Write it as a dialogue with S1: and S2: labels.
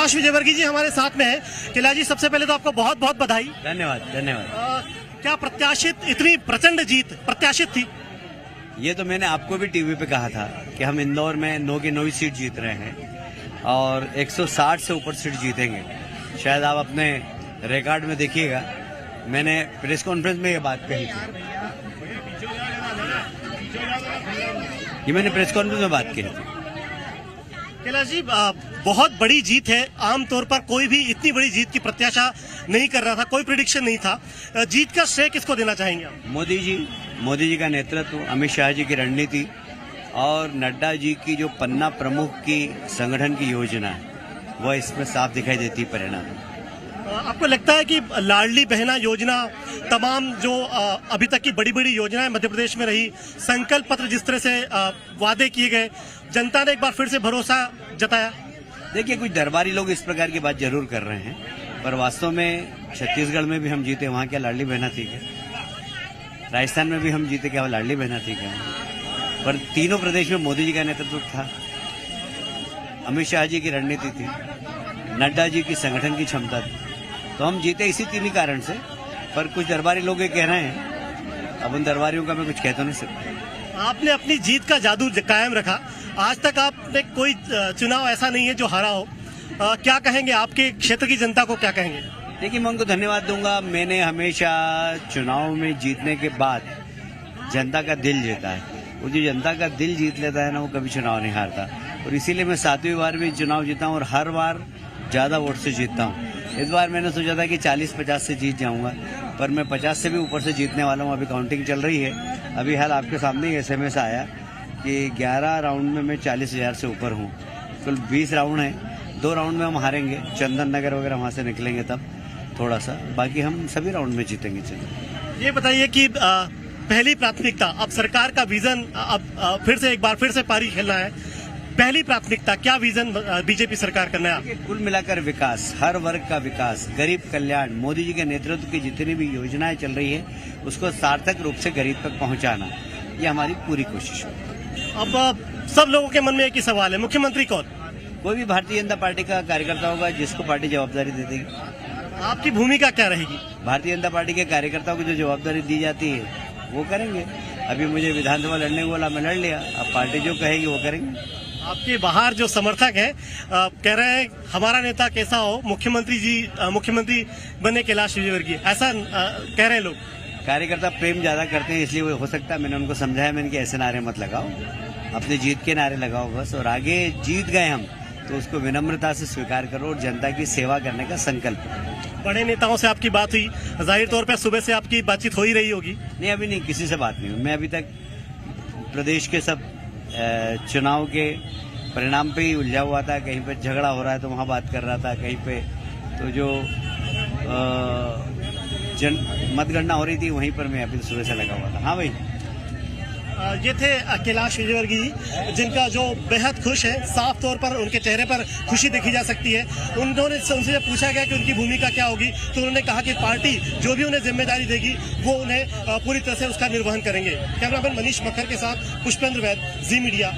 S1: कैलाश विजयवर्गीय जी हमारे साथ में है। कैलाश जी, सबसे पहले तो आपको बहुत बहुत बधाई।
S2: धन्यवाद धन्यवाद।
S1: क्या प्रत्याशित इतनी प्रचंड जीत प्रत्याशित थी?
S2: ये तो मैंने आपको भी टीवी पे कहा था कि हम इंदौर में 9 की 9 सीट जीत रहे हैं और 160 से ऊपर सीट जीतेंगे। शायद आप अपने रिकॉर्ड में देखिएगा, मैंने प्रेस कॉन्फ्रेंस में ये बात कही थी। ये मैंने प्रेस कॉन्फ्रेंस में बात कही थी।
S1: कैलाश जी, बहुत बड़ी जीत है। आमतौर पर कोई भी इतनी बड़ी जीत की प्रत्याशा नहीं कर रहा था, कोई प्रेडिक्शन नहीं था। जीत का श्रेय किसको देना चाहेंगे आप?
S2: मोदी जी का नेतृत्व, अमित शाह जी की रणनीति और नड्डा जी की जो पन्ना प्रमुख की संगठन की योजना है, वह इसमें साफ दिखाई देती है परिणाम।
S1: आपको लगता है कि लाडली बहना योजना, तमाम जो अभी तक की बड़ी बड़ी योजनाएं मध्य प्रदेश में रही, संकल्प पत्र जिस तरह से वादे किए गए, जनता ने एक बार फिर से भरोसा जताया?
S2: देखिए, कुछ दरबारी लोग इस प्रकार की बात जरूर कर रहे हैं, पर वास्तव में छत्तीसगढ़ में भी हम जीते, वहाँ क्या लाडली बहना थी क्या? राजस्थान में भी हम जीते, क्या लाडली बहना थी क्या? पर तीनों प्रदेश में मोदी जी का नेतृत्व था, अमित शाह जी की रणनीति थी, नड्डा जी की संगठन की क्षमता थी, तो हम जीते इसी तीन ही कारण से। पर कुछ दरबारी लोग ये कह रहे हैं, अब उन दरबारियों का मैं कुछ कह तो नहीं सकता।
S1: आपने अपनी जीत का जादू कायम रखा। आज तक आपने कोई चुनाव ऐसा नहीं है जो हारा हो। क्या कहेंगे, आपके क्षेत्र की जनता को क्या कहेंगे?
S2: देखिए, मैं उनको धन्यवाद दूंगा। मैंने हमेशा चुनाव में जीतने के बाद जनता का दिल जीता है। वो जो जनता का दिल जीत लेता है ना, वो कभी चुनाव नहीं हारता। और इसीलिए मैं 7वीं बार भी चुनाव जीता हूँ और हर बार ज्यादा वोट से जीतता हूँ। इस बार मैंने सोचा था कि 40-50 से जीत जाऊंगा, पर मैं 50 से भी ऊपर से जीतने वाला हूँ। अभी काउंटिंग चल रही है। अभी हाल आपके सामने ही SMS आया कि 11 राउंड में मैं 40,000 से ऊपर हूँ। कुल 20 राउंड है, 2 राउंड में हम हारेंगे, चंदन नगर वगैरह वहाँ से निकलेंगे तब थोड़ा सा, बाकी हम सभी राउंड में जीतेंगे। चलिए,
S1: ये बताइए कि पहली प्राथमिकता, अब सरकार का विजन, अब फिर से एक बार फिर से पारी खेलना है। पहली प्राथमिकता क्या विजन बीजेपी सरकार करना है?
S2: कुल मिलाकर विकास, हर वर्ग का विकास, गरीब कल्याण, मोदी जी के नेतृत्व की जितनी भी योजनाएं चल रही है उसको सार्थक रूप से गरीब तक पहुंचाना, ये हमारी पूरी कोशिश है।
S1: अब सब लोगों के मन में एक ही सवाल है, मुख्यमंत्री कौन?
S2: कोई भी भारतीय जनता पार्टी का कार्यकर्ता होगा जिसको पार्टी जवाबदारी दे देगी।
S1: आपकी भूमिका क्या रहेगी?
S2: भारतीय जनता पार्टी के कार्यकर्ताओं को जो जवाबदारी दी जाती है वो करेंगे। अभी मुझे विधानसभा लड़ने को बोला, मैं लड़ लिया। अब पार्टी जो कहेगी वो करेंगे।
S1: आपके बाहर जो समर्थक हैं कह रहे हैं हमारा नेता कैसा हो, मुख्यमंत्री बने कैलाश विजयवर्गीय, ऐसा कह रहे हैं लोग।
S2: कार्यकर्ता प्रेम ज्यादा करते हैं, इसलिए वो हो सकता है। मैंने उनको समझाया, मैंने कि ऐसे नारे मत लगाओ, अपने जीत के नारे लगाओ बस। और आगे जीत गए हम तो उसको विनम्रता से स्वीकार करो और जनता की सेवा करने का संकल्प।
S1: बड़े नेताओं से आपकी बात हुई, जाहिर तौर पर सुबह से आपकी बातचीत हो ही रही होगी?
S2: नहीं, अभी नहीं, किसी से बात नहीं हुई। मैं अभी तक प्रदेश के सब चुनाव के परिणाम पे ही उलझा हुआ था। कहीं पे झगड़ा हो रहा है तो वहाँ बात कर रहा था, कहीं पे तो जो मतगणना हो रही थी वहीं पर मैं अभी सुबह से लगा हुआ था। हाँ भाई,
S1: ये थे कैलाश विजयवर्गीय जी, जिनका जो बेहद खुश है, साफ तौर पर उनके चेहरे पर खुशी देखी जा सकती है। उन्होंने उनसे जब पूछा गया कि उनकी भूमिका क्या होगी तो उन्होंने कहा कि पार्टी जो भी उन्हें जिम्मेदारी देगी वो उन्हें पूरी तरह से उसका निर्वहन करेंगे। कैमरामैन मनीष मक्खर के साथ पुष्पेंद्र वैद, जी मीडिया।